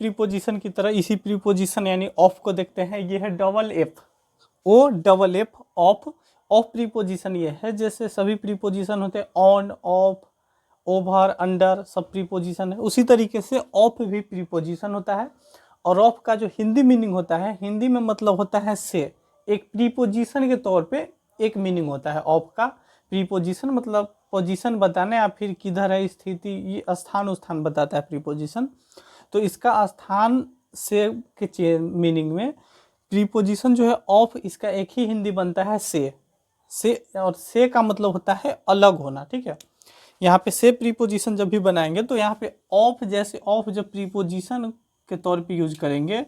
Preposition की तरह इसी प्रीपोजिशन यानी ऑफ को देखते हैं। ये है double F, O double F of. Of preposition ये है, जैसे सभी प्रीपोजिशन होते हैं ऑन, ऑफ, ओवर, अंडर, सब प्रीपोजिशन है, उसी तरीके से ऑफ भी प्रीपोजिशन होता है। और ऑफ का जो हिंदी मीनिंग होता है, हिंदी में मतलब होता है से। एक प्रीपोजिशन के तौर पे एक मीनिंग होता है ऑफ का। प्रीपोजिशन मतलब पोजीशन बताने या फिर किधर है स्थिति, ये स्थान स्थान बताता है प्रीपोजिशन। तो इसका स्थान से के मीनिंग में प्रीपोजिशन जो है ऑफ, इसका एक ही हिंदी बनता है से। और से का मतलब होता है अलग होना, ठीक है। यहाँ पे से प्रीपोजिशन जब भी बनाएंगे तो यहाँ पे ऑफ, जैसे ऑफ जब प्रीपोजिशन के तौर पे यूज करेंगे,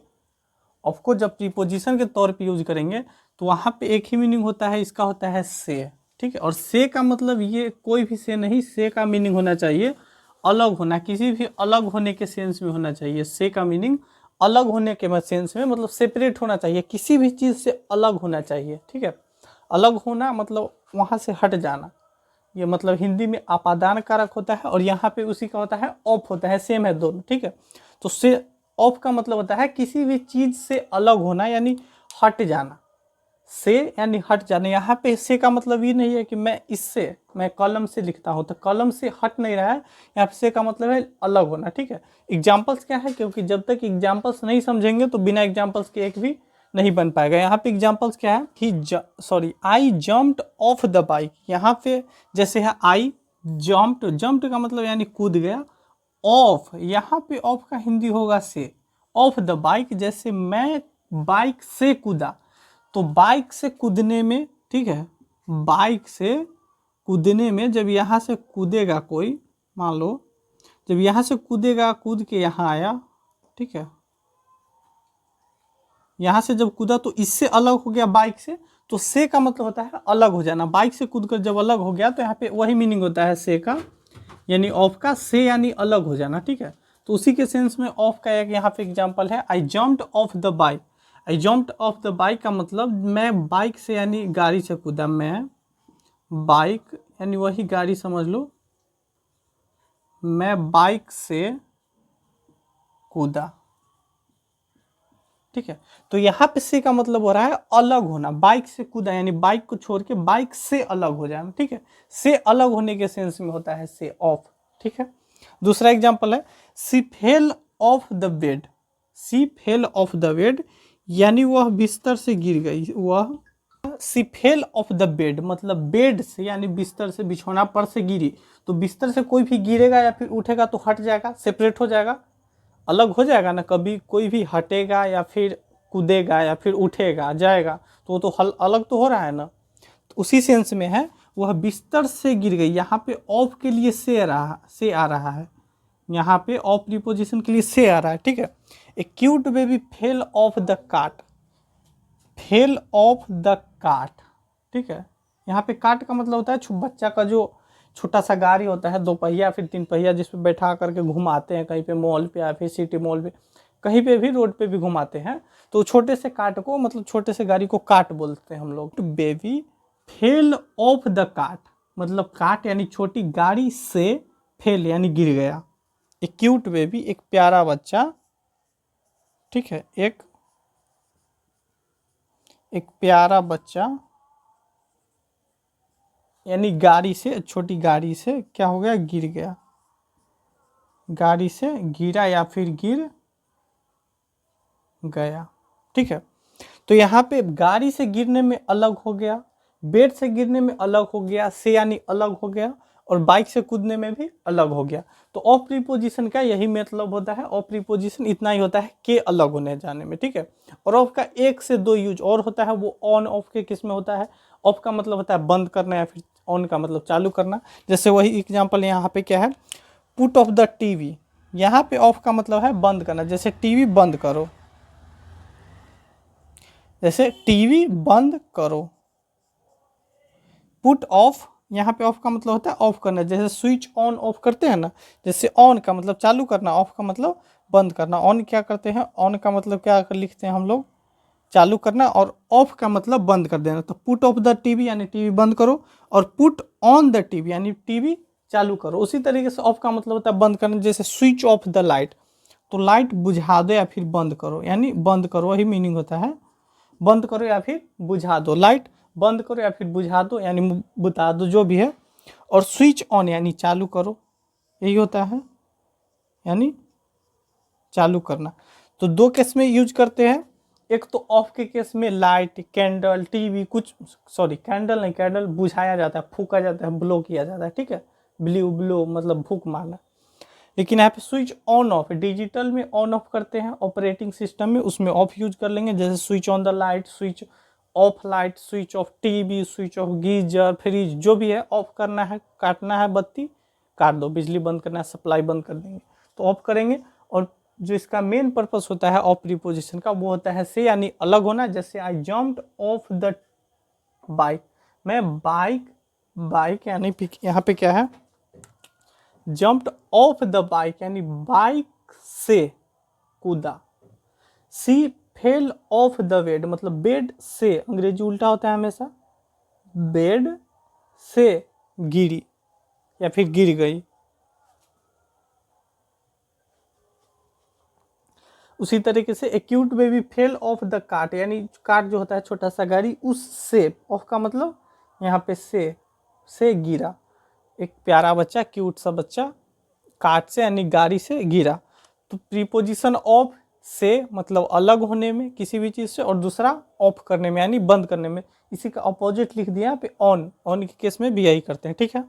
ऑफ को जब प्रीपोजिशन के तौर पे यूज करेंगे तो वहाँ पे एक ही मीनिंग होता है, इसका होता है से, ठीक है। और से का मतलब ये कोई भी से नहीं, से का मीनिंग होना चाहिए अलग होना, किसी भी अलग होने के सेंस में होना चाहिए। से का मीनिंग अलग होने के सेंस में, मतलब सेपरेट होना चाहिए, किसी भी चीज़ से अलग होना चाहिए, ठीक है। अलग होना मतलब वहाँ से हट जाना, ये मतलब हिंदी में अपादान कारक होता है और यहाँ पे उसी का होता है ऑफ होता है, सेम है दोनों, ठीक है। तो से ऑफ का मतलब होता है किसी भी चीज़ से अलग होना यानी हट जाना। से यानी हट जाना। यहाँ पे से का मतलब ये नहीं है कि मैं कलम से लिखता हूँ तो कलम से हट नहीं रहा है, यहाँ पे से का मतलब है अलग होना, ठीक है। एग्जाम्पल्स क्या है, क्योंकि जब तक एग्जाम्पल्स नहीं समझेंगे तो बिना एग्जाम्पल्स के एक भी नहीं बन पाएगा। यहाँ पे एग्जाम्पल्स क्या है, आई जम्प्ड ऑफ द बाइक। यहाँ पे जैसे है आई जम्प्ड का मतलब यानी कूद गया। ऑफ, यहाँ पे ऑफ का हिंदी होगा से। ऑफ द बाइक, जैसे मैं बाइक से कूदा, तो बाइक से कूदने में, ठीक है, बाइक से कूदने में जब यहाँ से कूदेगा कोई, मान लो जब यहाँ से कूदेगा, कूद के यहाँ आया, ठीक है, यहाँ से जब कूदा तो इससे अलग हो गया बाइक से, तो से का मतलब होता है अलग हो जाना। बाइक से कूद कर जब अलग हो गया तो यहाँ पे वही मीनिंग होता है से का, यानी ऑफ का। से यानी अलग हो जाना, ठीक है। तो उसी के सेंस में ऑफ का एक यहाँ पे एग्जांपल है, आई jumped of the bike. I jumped of the bike का मतलब मैं बाइक से यानी गाड़ी से कूदा। मैं बाइक यानी वही गाड़ी समझ लो, मैं बाइक से कूदा, ठीक है। तो यहाँ पे से का मतलब हो रहा है अलग होना। बाइक से कूदा यानी बाइक को छोड़ के बाइक से अलग हो जाना, ठीक है। से अलग होने के सेंस में होता है से ऑफ, ठीक है। दूसरा एग्जांपल है, she fell off the bed. She fell off the bed यानी वह बिस्तर से गिर गई। वह she fell off the bed मतलब बेड से यानी बिस्तर से, बिछौना पर से गिरी। तो बिस्तर से कोई भी गिरेगा या फिर उठेगा तो हट जाएगा, सेपरेट हो जाएगा, अलग हो जाएगा ना। कभी कोई भी हटेगा या फिर कूदेगा या फिर उठेगा जाएगा तो वो तो अलग तो हो रहा है ना। तो उसी सेंस में है, वह बिस्तर से गिर गई। यहाँ पे ऑफ के लिए से आ रहा है, यहाँ पे ऑफ प्रीपोजिशन के लिए से आ रहा है, ठीक है। ए cute baby fail off the काट। फेल ऑफ द काट, ठीक है। यहाँ पे काट का मतलब होता है बच्चा का जो छोटा सा गाड़ी होता है, 2 पहिया फिर 3 पहिया, जिस पे बैठा करके घुमाते हैं कहीं पे मॉल पे या फिर सिटी मॉल पे, कहीं पे भी रोड पे भी घुमाते हैं। तो छोटे से काट को मतलब छोटे से गाड़ी को काट बोलते हैं हम लोग। बेबी फेल ऑफ द काट मतलब काट यानी छोटी गाड़ी से, फेल यानी गिर गया। एक क्यूट बेबी एक प्यारा बच्चा, ठीक है, एक प्यारा बच्चा यानी गाड़ी से, छोटी गाड़ी से क्या हो गया, गिर गया। गाड़ी से गिरा या फिर गिर गया, ठीक है। तो यहाँ पे गाड़ी से गिरने में अलग हो गया, बेड से गिरने में अलग हो गया, से यानी अलग हो गया, और बाइक से कूदने में भी अलग हो गया। तो ऑफ प्रीपोजिशन का यही मतलब होता है। ऑफ प्रीपोजिशन इतना ही होता है के अलग होने जाने में, ठीक है। और ऑफ का 1 से 2 यूज और होता है, वो ऑन ऑफ के किस में होता है। ऑफ का मतलब होता है बंद करना या फिर ऑन का मतलब चालू करना। जैसे वही एग्जाम्पल यहाँ पे क्या है, पुट ऑफ द टीवी। यहाँ पे ऑफ का मतलब है बंद करना, जैसे टीवी बंद करो, जैसे टीवी बंद करो। पुट ऑफ, यहाँ पे ऑफ का मतलब होता है ऑफ करना, जैसे स्विच ऑन ऑफ करते हैं ना। जैसे ऑन का मतलब चालू करना, ऑफ का मतलब बंद करना। ऑन क्या करते हैं, ऑन का मतलब क्या लिखते हैं हम लोग, चालू करना, और ऑफ का मतलब बंद कर देना। तो पुट ऑफ द टीवी यानी टीवी बंद करो, और पुट ऑन द टीवी यानी टीवी चालू करो। उसी तरीके से ऑफ का मतलब होता है बंद करना, जैसे स्विच ऑफ द लाइट। तो लाइट बुझा दो या फिर बंद करो, यानी बंद करो, वही मीनिंग होता है, बंद करो या फिर बुझा दो, लाइट बंद करो या फिर बुझा दो यानी बता दो, जो भी है। और स्विच ऑन यानी चालू करो, यही होता है, यानी चालू करना। तो दो केस में यूज करते हैं, एक तो ऑफ के केस में लाइट, कैंडल, टीवी, कुछ सॉरी कैंडल नहीं, कैंडल बुझाया जाता है, फूका जाता है, ब्लो किया जाता है, ठीक है, ब्लो मतलब फूक मारना। लेकिन यहाँ पे स्विच ऑन ऑफ, डिजिटल में ऑन ऑफ करते हैं, ऑपरेटिंग सिस्टम में उसमें ऑफ यूज कर लेंगे, जैसे switch on the light, switch off light, switch off TV, switch off geyser, fridge, जो भी है ऑफ करना है, काटना है बत्ती काट दो, बिजली बंद करना है सप्लाई बंद कर देंगे, तो ऑफ करेंगे। और जो इसका मेन पर्पस होता है ऑफ प्रीपोजिशन का, वो होता है से यानी अलग होना। जैसे आई जम्प्ड ऑफ द बाइक, मैं बाइक यानी यहाँ पे क्या है, जम्प्ड ऑफ द बाइक यानी बाइक से कूदा। सी फेल ऑफ द बेड, मतलब बेड से, अंग्रेजी उल्टा होता है हमेशा, बेड से गिरी या फिर गिर गई। उसी तरीके से acute baby fail off the cart, यानी कार्ट जो होता है छोटा सा गाड़ी, उससे, ऑफ का मतलब यहाँ पे से गिरा, एक प्यारा बच्चा, क्यूट सा बच्चा कार्ट से यानी गाड़ी से गिरा। तो प्रीपोजिशन ऑफ से मतलब अलग होने में किसी भी चीज़ से, और दूसरा ऑफ करने में यानी बंद करने में। इसी का अपोजिट लिख दिया यहाँ पे ऑन, ऑन के केस में भी यही करते हैं, ठीक है।